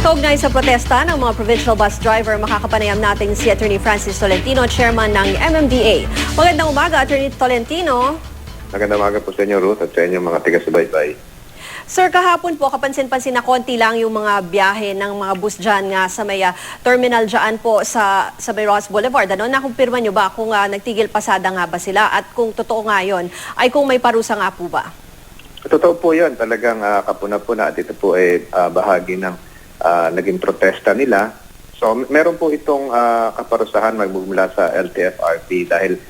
Kaugnay sa protesta ng mga provincial bus driver, makakapanayam natin si Attorney Francis Tolentino, Chairman ng MMDA. Magandang umaga, Attorney Tolentino. Magandang umaga po sa inyo, Ruth, at sa inyong mga taga-subaybay. Sir, kahapon po, kapansin-pansin na konti lang yung mga biyahe ng mga bus dyan nga sa may terminal dyan po sa may Ross Boulevard. Ano, nakumpirma nyo ba kung nagtigil pasada nga ba sila at kung totoo nga yun, ay kung may parusa nga po ba? Totoo po yun. Talagang kapuna-puna at ito po ay bahagi ng naging protesta nila. So meron po itong kaparusahan magmumula sa LTFRB dahil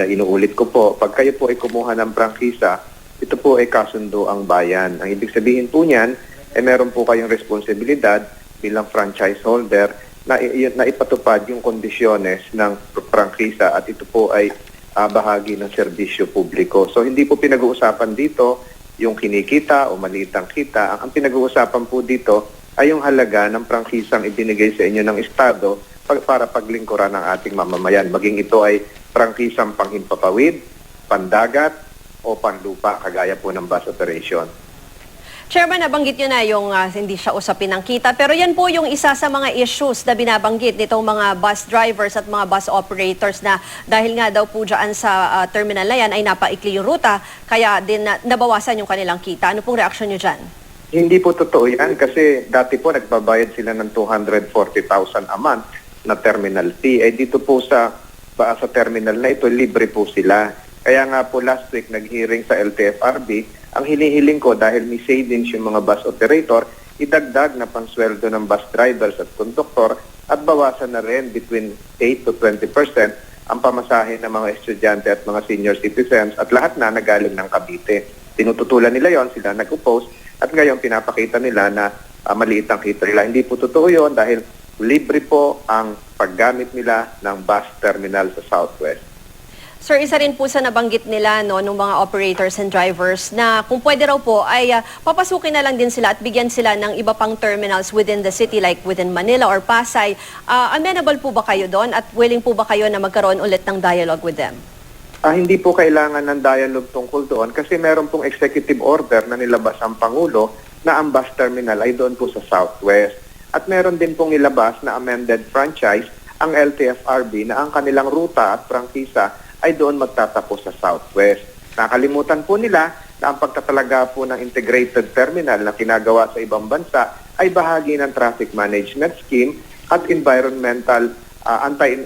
inuulit ko po, pag kayo po ay kumuha ng prangkisa, ito po ay kasundo ang bayan. Ang ibig sabihin po niyan, meron po kayong responsibilidad bilang franchise holder na ipatupad yung kondisyones ng prangkisa at ito po ay bahagi ng serbisyo publiko. So hindi po pinag-uusapan dito yung kinikita o maliit ang kita. Ang pinag-uusapan po dito ay yung halaga ng prangkisang ibinigay sa inyo ng Estado para paglingkuran ng ating mamamayan. Maging ito ay prangkisang panghimpapawid, pandagat, o panlupa, kagaya po ng bus operation. Chairman, nabanggit nyo na yung hindi siya usapin ng kita, pero yan po yung isa sa mga issues na binabanggit nitong mga bus drivers at mga bus operators na dahil nga daw po dyan sa terminal na yan ay napaikli yung ruta, kaya din nabawasan yung kanilang kita. Ano pong reaksyon nyo dyan? Hindi po totoo yan kasi dati po nagbabayad sila ng 240,000 a month na terminal fee. Dito po sa terminal na ito, libre po sila. Kaya nga po last week nag-hearing sa LTFRB, ang hinihiling ko dahil may savings yung mga bus operator, idagdag na pansweldo ng bus drivers at konduktor at bawasan na rin between 8 to 20% ang pamasahe ng mga estudyante at mga senior citizens at lahat na nagaling ng Cavite. Tinututulan nila yon, sila nag-oppose at ngayon pinapakita nila na maliit ang kita nila. Hindi po totoo yon dahil libre po ang paggamit nila ng bus terminal sa Southwest. Sir, isa rin po sa nabanggit nila ng mga operators and drivers na kung pwede raw po ay papasukin na lang din sila at bigyan sila ng iba pang terminals within the city like within Manila or Pasay. Amenable po ba kayo doon at willing po ba kayo na magkaroon ulit ng dialogue with them? Hindi po kailangan ng dialogue tungkol doon kasi meron pong executive order na nilabas ang Pangulo na ang bus terminal ay doon po sa Southwest. At meron din pong nilabas na amended franchise ang LTFRB na ang kanilang ruta at prangkisa ay doon magtatapos sa Southwest. Nakalimutan po nila na ang pagtatalaga po ng integrated terminal na kinagawa sa ibang bansa ay bahagi ng traffic management scheme at environmental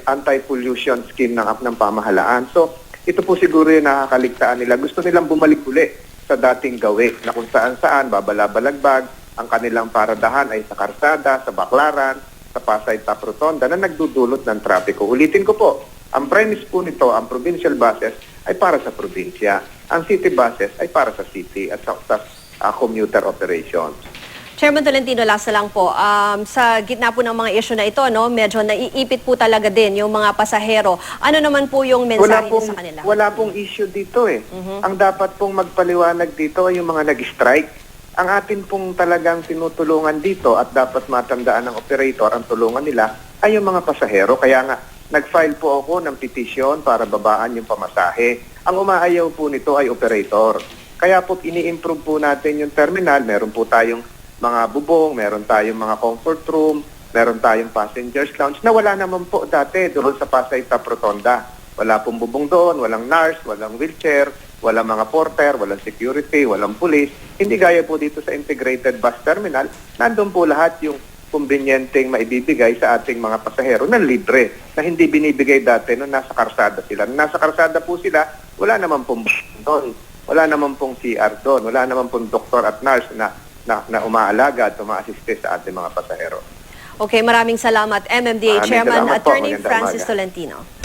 anti-pollution scheme ng pamahalaan. So, ito po siguro yung nakakaligtaan nila. Gusto nilang bumalik uli sa dating gawi na kung saan-saan babalabalagbag, ang kanilang paradahan ay sa Karsada, sa Baclaran, sa Pasay Top Rotonda na nagdudulot ng trapiko. Ulitin ko po, ang premise po nito, ang provincial buses ay para sa probinsya. Ang city buses ay para sa city at sa commuter operations. Chairman Tolentino, last na lang po. Sa gitna po ng mga issue na ito, medyo naiipit po talaga din yung mga pasahero. Ano naman po yung mensahe sa kanila? Wala pong issue dito eh. Ang dapat pong magpaliwanag dito ay yung mga nag-strike. Ang atin pong talagang tinutulungan dito at dapat matandaan ng operator, ang tulungan nila ay yung mga pasahero. Kaya nga, nag-file po ako ng petition para babaan yung pamasahe. Ang umaayaw po nito ay operator. Kaya po ini-improve po natin yung terminal. Meron po tayong mga bubong, meron tayong mga comfort room, meron tayong passengers lounge na wala naman po dati doon sa Pasay Top Rotonda. Wala pong bubong doon, walang nurse, walang wheelchair, walang mga porter, walang security, walang police. Hindi gaya po dito sa integrated bus terminal. Nandun po lahat yung kumbinyenteng maibibigay sa ating mga pasahero na libre, na hindi binibigay dati nung nasa karsada sila. Nung nasa karsada po sila, wala naman pong doon, wala naman pong CR doon, wala naman pong doktor at nurse na umaalaga at umaasiste sa ating mga pasahero. Okay, maraming salamat. MMDA Chairman Attorney Francis Tolentino.